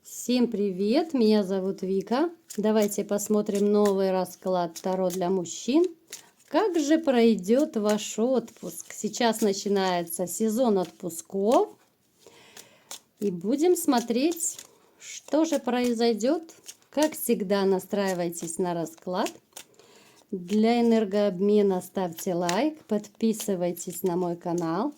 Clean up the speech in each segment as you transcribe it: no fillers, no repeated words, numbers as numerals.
Всем привет, меня зовут Вика. Давайте посмотрим новый расклад Таро для мужчин. Как же пройдет ваш отпуск? Сейчас начинается сезон отпусков. И будем смотреть, что же произойдет. Как всегда, настраивайтесь на расклад. Для энергообмена ставьте лайк, подписывайтесь на мой канал.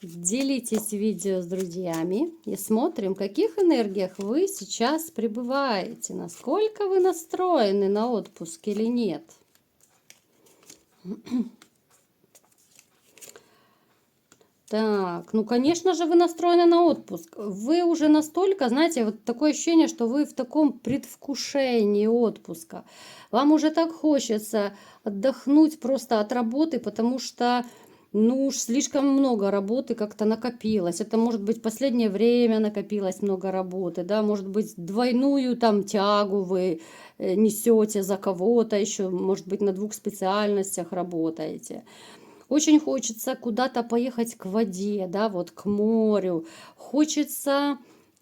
Делитесь видео с друзьями и смотрим, в каких энергиях вы сейчас пребываете, насколько вы настроены на отпуск или нет. Так, ну, конечно же, вы настроены на отпуск. Вы уже настолько, знаете, вот такое ощущение, что вы в таком предвкушении отпуска. Вам уже так хочется отдохнуть просто от работы, потому что ну уж слишком много работы как-то накопилось. Это может быть последнее время накопилось много работы, да, может быть двойную там тягу вы несете за кого-то еще, может быть на двух специальностях работаете. Очень хочется куда-то поехать к воде, да, вот к морю. Хочется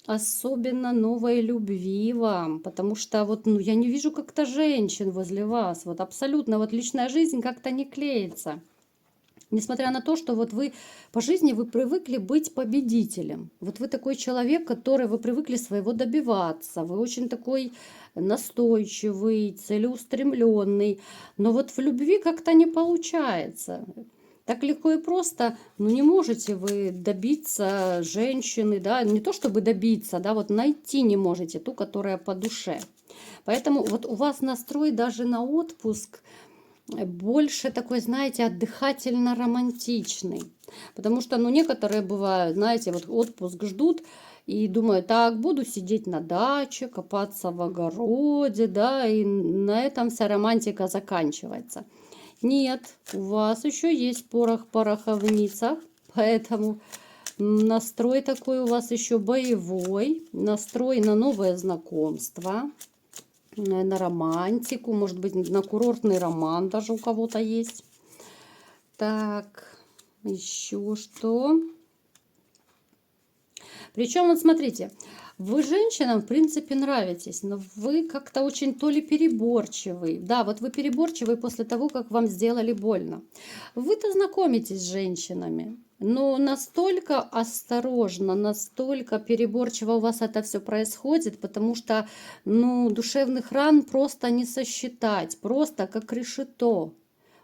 особенно новой любви вам, потому что вот, ну, я не вижу как-то женщин возле вас, вот абсолютно, вот личная жизнь как-то не клеится. Несмотря на то, что вот вы по жизни вы привыкли быть победителем. Вот вы такой человек, который вы привыкли своего добиваться. Вы очень такой настойчивый, целеустремленный. Но вот в любви как-то не получается. Так легко и просто, ну не можете вы добиться женщины, да, не то чтобы добиться, да, вот найти не можете ту, которая по душе. Поэтому вот у вас настрой даже на отпуск больше такой, знаете, отдыхательно-романтичный. Потому что, ну, некоторые бывают, знаете, вот отпуск ждут и думают, так, буду сидеть на даче, копаться в огороде, да, и на этом вся романтика заканчивается. Нет, у вас еще есть порох в пороховницах, поэтому настрой такой у вас еще боевой, настрой на новое знакомство, на романтику, может быть, на курортный роман даже у кого-то есть. Так, еще что? Причем, вот смотрите, вы женщинам, в принципе, нравитесь, но вы как-то очень то ли переборчивый. Да, вот вы переборчивый после того, как вам сделали больно. Вы-то знакомитесь с женщинами, но настолько осторожно, настолько переборчиво у вас это все происходит, потому что, ну, душевных ран просто не сосчитать, просто как решето.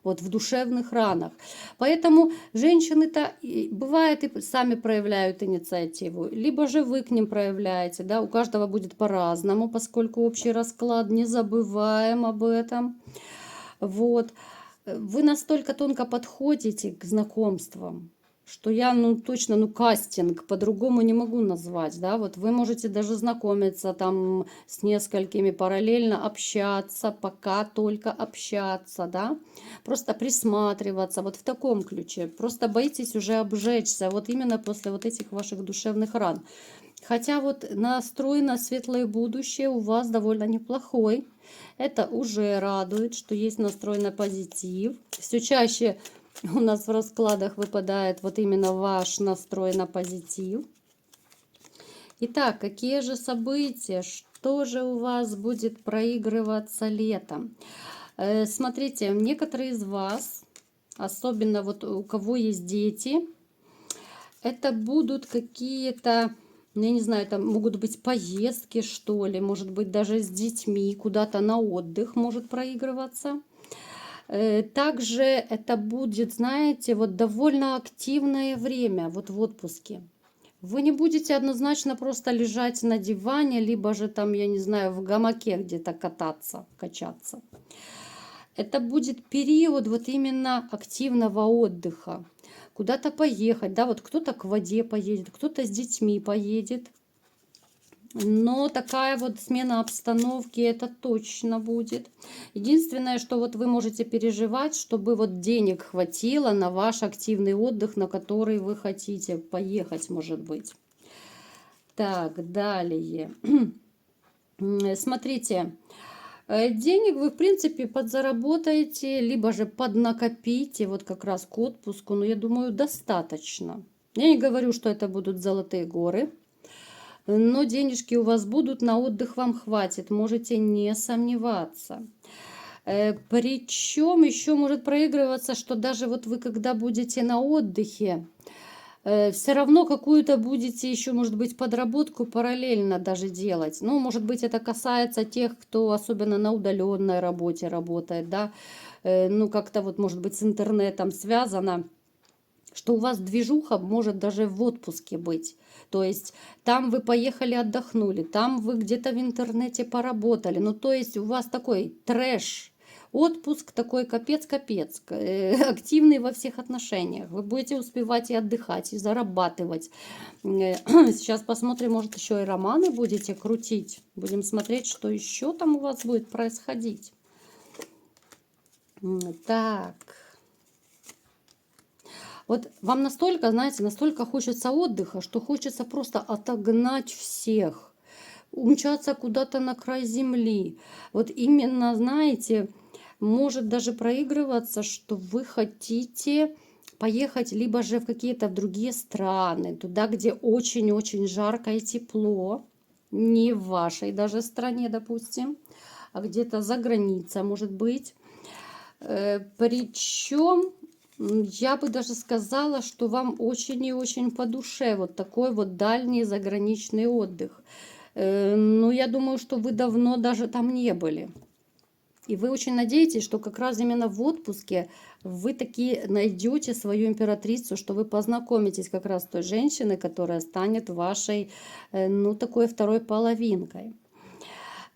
Вот в душевных ранах. Поэтому женщины-то бывает и сами проявляют инициативу, либо же вы к ним проявляете, да, у каждого будет по-разному, поскольку общий расклад, не забываем об этом. Вот. Вы настолько тонко подходите к знакомствам, что я, ну, точно, ну, кастинг по-другому не могу назвать, да, вот вы можете даже знакомиться там с несколькими, параллельно общаться, пока только общаться, да, просто присматриваться, вот в таком ключе, просто боитесь уже обжечься, вот именно после вот этих ваших душевных ран. Хотя вот настрой на светлое будущее у вас довольно неплохой. Это уже радует, что есть настрой на позитив. Все чаще у нас в раскладах выпадает вот именно ваш настрой на позитив. Итак, какие же события, что же у вас будет проигрываться летом? Смотрите, некоторые из вас, особенно вот у кого есть дети, это будут какие-то, ну, я не знаю, там могут быть поездки, что ли, может быть, даже с детьми куда-то на отдых может проигрываться. Также это будет, знаете, вот довольно активное время, вот в отпуске. Вы не будете однозначно просто лежать на диване, либо же там, я не знаю, в гамаке где-то кататься, качаться. Это будет период вот именно активного отдыха. Куда-то поехать, да, вот кто-то к воде поедет, кто-то с детьми поедет. Но такая вот смена обстановки, это точно будет. Единственное, что вот вы можете переживать, чтобы вот денег хватило на ваш активный отдых, на который вы хотите поехать, может быть. Так, далее. Смотрите, денег вы, в принципе, подзаработаете, либо же поднакопите, вот как раз к отпуску, но я думаю, достаточно. Я не говорю, что это будут золотые горы. но денежки у вас будут, на отдых вам хватит, можете не сомневаться. Причем еще может проигрываться, что даже вот вы, когда будете на отдыхе, все равно какую-то будете еще, может быть, подработку параллельно даже делать. Ну, может быть, это касается тех, кто особенно на удаленной работе работает, да, ну, как-то вот, может быть, с интернетом связано, что у вас движуха может даже в отпуске быть. То есть там вы поехали, отдохнули, там вы где-то в интернете поработали. Ну, то есть у вас такой трэш. Отпуск такой капец-капец, активный во всех отношениях. Вы будете успевать и отдыхать, и зарабатывать. Сейчас посмотрим, может, еще и романы будете крутить. Будем смотреть, что еще там у вас будет происходить. Так. Вот вам настолько, знаете, настолько хочется отдыха, что хочется просто отогнать всех, умчаться куда-то на край земли. Вот именно, знаете, может даже проигрываться, что вы хотите поехать либо же в какие-то другие страны, туда, где очень-очень жарко и тепло, не в вашей даже стране, допустим, а где-то за границей, может быть. Причем я бы даже сказала, что вам очень и очень по душе вот такой вот дальний заграничный отдых. Ну, я думаю, что вы давно даже там не были. И вы очень надеетесь, что как раз именно в отпуске вы таки найдете свою императрицу, что вы познакомитесь как раз с той женщиной, которая станет вашей, ну, такой второй половинкой.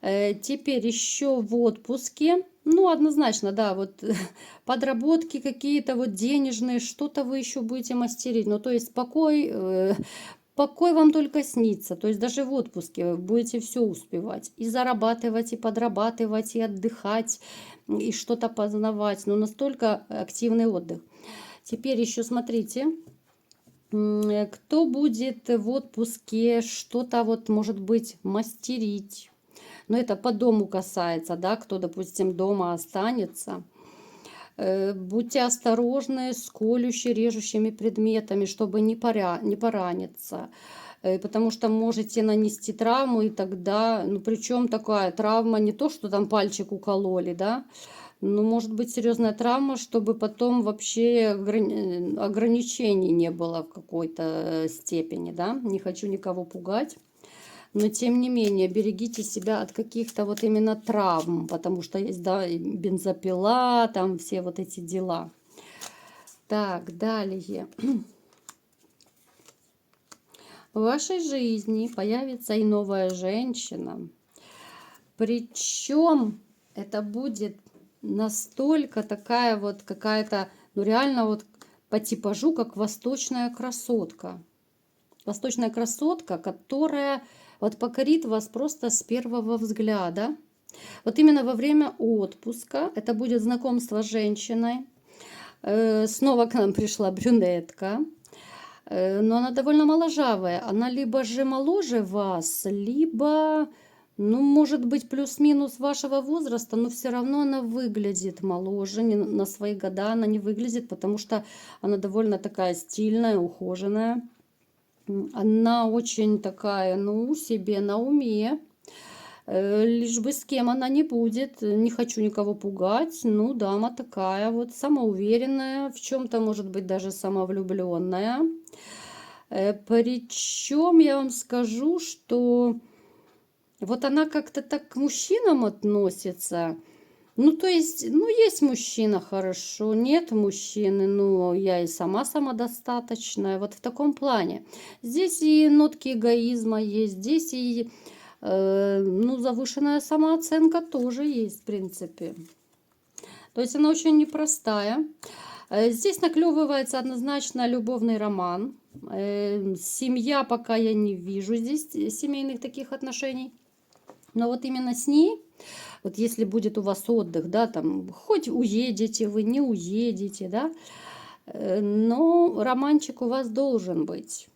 Теперь еще в отпуске, ну, однозначно, да, вот подработки какие-то вот денежные, что-то вы еще будете мастерить. Ну, то есть покой вам только снится. То есть даже в отпуске вы будете все успевать. И зарабатывать, и подрабатывать, и отдыхать, и что-то познавать. Но настолько активный отдых. Теперь еще смотрите, кто будет в отпуске что-то вот, может быть, мастерить. Но это по дому касается, да, кто, допустим, дома останется. Будьте осторожны с колющими, режущими предметами, чтобы не пораниться. Потому что можете нанести травму, и тогда, ну причем такая травма не то, что там пальчик укололи, да, но может быть серьезная травма, чтобы потом вообще ограничений не было в какой-то степени, да. Не хочу никого пугать. Но тем не менее, берегите себя от каких-то вот именно травм, потому что есть, да, и бензопила, там все вот эти дела. Так, далее. В вашей жизни появится и новая женщина. Причем это будет настолько такая вот какая-то, ну реально вот по типажу, как восточная красотка. Восточная красотка, которая вот покорит вас просто с первого взгляда. Вот именно во время отпуска это будет знакомство с женщиной. Снова к нам пришла брюнетка. Но она довольно моложавая. Она либо же моложе вас, либо, ну, может быть, плюс-минус вашего возраста, но все равно она выглядит моложе. На свои года она не выглядит, потому что она довольно такая стильная, ухоженная. Она очень такая, ну, себе на уме. Лишь бы с кем она не будет. Не хочу никого пугать. Ну, дама такая вот самоуверенная, в чем-то, может быть, даже самовлюбленная. Причем я вам скажу, что вот она как-то так к мужчинам относится. Ну, то есть, ну, есть мужчина, хорошо, нет мужчины, ну, я и сама самодостаточная, вот в таком плане. Здесь и нотки эгоизма есть, здесь и, ну, завышенная самооценка тоже есть, в принципе. То есть она очень непростая. Здесь наклевывается однозначно любовный роман. Семья пока я не вижу здесь семейных таких отношений. Но вот именно с ней, вот если будет у вас отдых, да, там, хоть уедете вы, не уедете, да, но романчик у вас должен быть.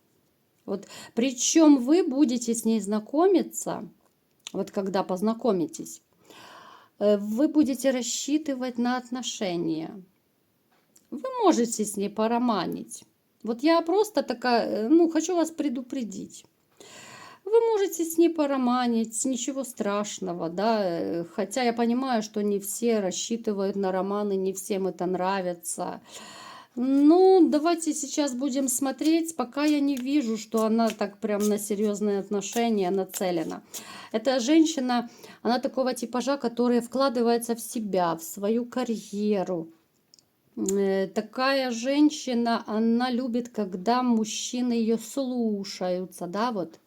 Вот, причем вы будете с ней знакомиться, вот когда познакомитесь, вы будете рассчитывать на отношения. Вы можете с ней пороманить. Вот я просто такая, ну, хочу вас предупредить. Вы вы можете с ней пороманить, ничего страшного, да, хотя я понимаю, что не все рассчитывают на романы, не всем это нравится. Ну, давайте сейчас будем смотреть, пока я не вижу, что она так прям на серьезные отношения нацелена. Эта женщина, она такого типажа, которая вкладывается в себя, в свою карьеру. Такая женщина, она любит, когда мужчины ее слушаются, да, вот.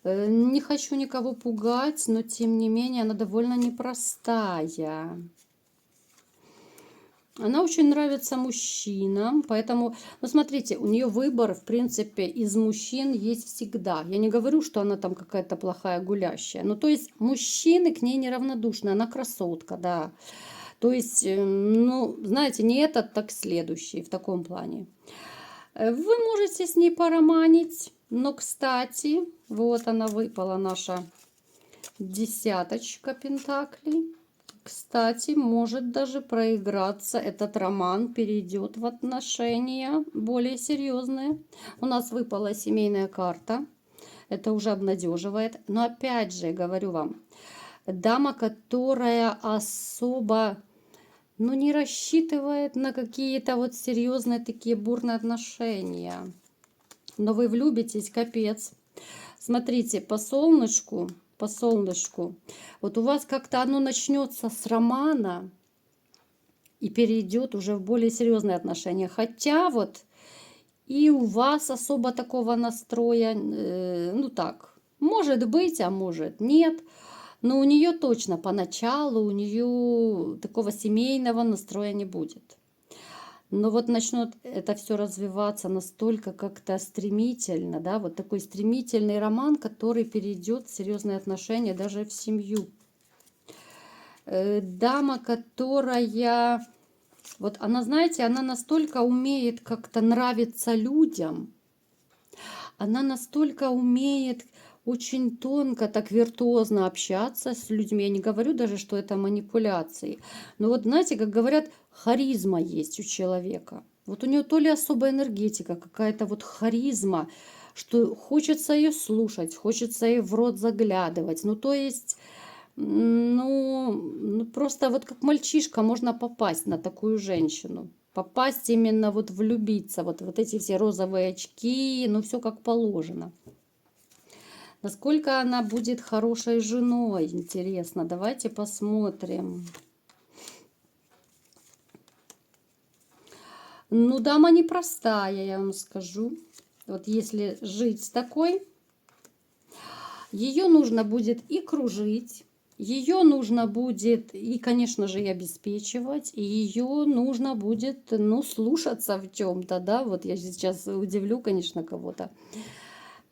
Не хочу никого пугать, но тем не менее она довольно непростая. Она очень нравится мужчинам, поэтому, ну смотрите, у нее выбор, в принципе, из мужчин есть всегда. Я не говорю, что она там какая-то плохая гулящая. Ну, то есть мужчины к ней неравнодушны, она красотка, да. То есть, ну, знаете, не этот, так следующий в таком плане. Вы можете с ней пороманить, но, кстати, вот она выпала, наша десяточка пентаклей. Кстати, может даже проиграться этот роман, перейдет в отношения более серьезные. У нас выпала семейная карта, это уже обнадеживает. Но опять же, говорю вам, дама, которая особо, ну, не рассчитывает на какие-то вот серьезные такие бурные отношения. Но вы влюбитесь, капец. Смотрите, по солнышку, вот у вас как-то оно начнется с романа и перейдет уже в более серьезные отношения. Хотя вот и у вас особо такого настроя, ну так, может быть, а может нет. Но у нее точно поначалу, у нее такого семейного настроя не будет. Но вот начнет это все развиваться настолько как-то стремительно, да, вот такой стремительный роман, который перейдет в серьезные отношения, даже в семью. Дама, которая, вот она, знаете, она настолько умеет как-то нравиться людям, она настолько умеет очень тонко, так виртуозно общаться с людьми. Я не говорю даже, что это манипуляции. Но вот знаете, как говорят, харизма есть у человека. Вот у нее то ли особая энергетика, какая-то вот харизма, что хочется ее слушать, хочется ей в рот заглядывать. Ну, то есть, ну просто вот как мальчишка можно попасть на такую женщину. Попасть именно вот влюбиться, вот эти все розовые очки, ну все как положено. Насколько она будет хорошей женой, интересно. Давайте посмотрим. Ну, дама непростая, я вам скажу. Вот если жить с такой, ее нужно будет и кружить, ее нужно будет и, конечно же, и обеспечивать, и ее нужно будет, ну, слушаться в чем-то, да. Вот я сейчас удивлю, конечно, кого-то.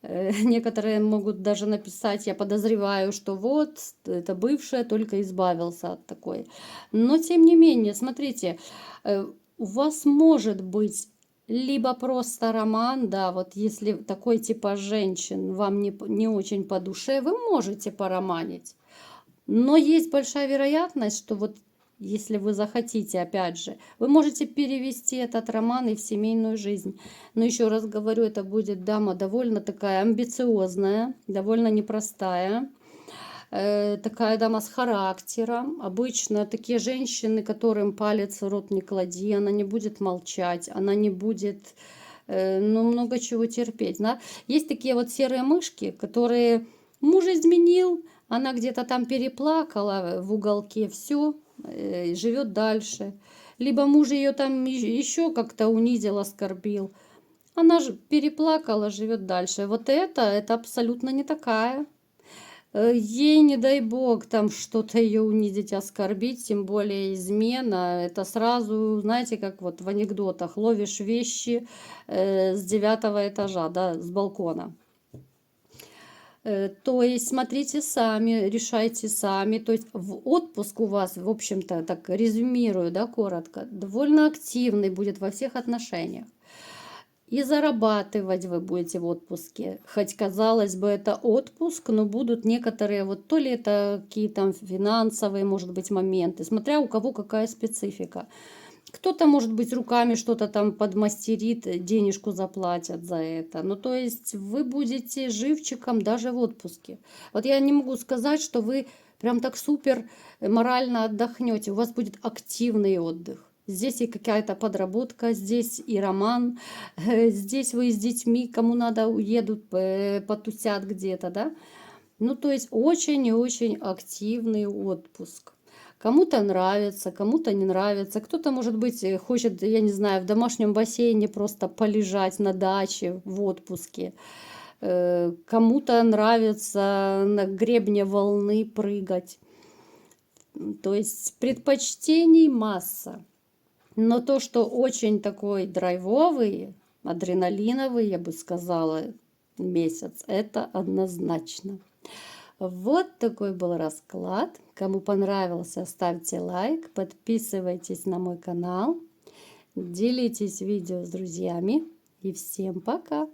Некоторые могут даже написать, я подозреваю, что вот, это бывшая только избавился от такой. Но, тем не менее, смотрите, у вас может быть либо просто роман, да, вот если такой типаж женщин вам не очень по душе, вы можете пороманить. Но есть большая вероятность, что вот если вы захотите, опять же, вы можете перевести этот роман и в семейную жизнь. Но еще раз говорю, это будет дама довольно такая амбициозная, довольно непростая. Такая дама с характером. Обычно такие женщины, которым палец в рот не клади, она не будет молчать, она не будет, ну, много чего терпеть. Да? Есть такие вот серые мышки, которые муж изменил, она где-то там переплакала в уголке, все, живет дальше. Либо муж ее там еще как-то унизил, оскорбил. Она же переплакала, живет дальше. Вот это абсолютно не такая. Ей, не дай бог, там что-то ее унизить, оскорбить, тем более измена. Это сразу, знаете, как вот в анекдотах, ловишь вещи с 9-го этажа, да, с балкона. То есть смотрите сами, решайте сами. То есть в отпуск у вас, в общем-то, так резюмирую, да, коротко, довольно активный будет во всех отношениях. И зарабатывать вы будете в отпуске. Хоть, казалось бы, это отпуск, но будут некоторые, вот то ли это какие-то финансовые, может быть, моменты, смотря у кого какая специфика. Кто-то, может быть, руками что-то там подмастерит, денежку заплатят за это. Ну, то есть вы будете живчиком даже в отпуске. Вот я не могу сказать, что вы прям так супер морально отдохнете. У вас будет активный отдых. Здесь и какая-то подработка, здесь и роман, здесь вы с детьми, кому надо, уедут, потусят где-то, да. Ну, то есть очень и очень активный отпуск. Кому-то нравится, кому-то не нравится. Кто-то, может быть, хочет, я не знаю, в домашнем бассейне просто полежать на даче в отпуске. Кому-то нравится на гребне волны прыгать. То есть предпочтений масса. Но то, что очень такой драйвовый, адреналиновый, я бы сказала, месяц, это однозначно. Вот такой был расклад. Кому понравился, ставьте лайк, подписывайтесь на мой канал, делитесь видео с друзьями и всем пока!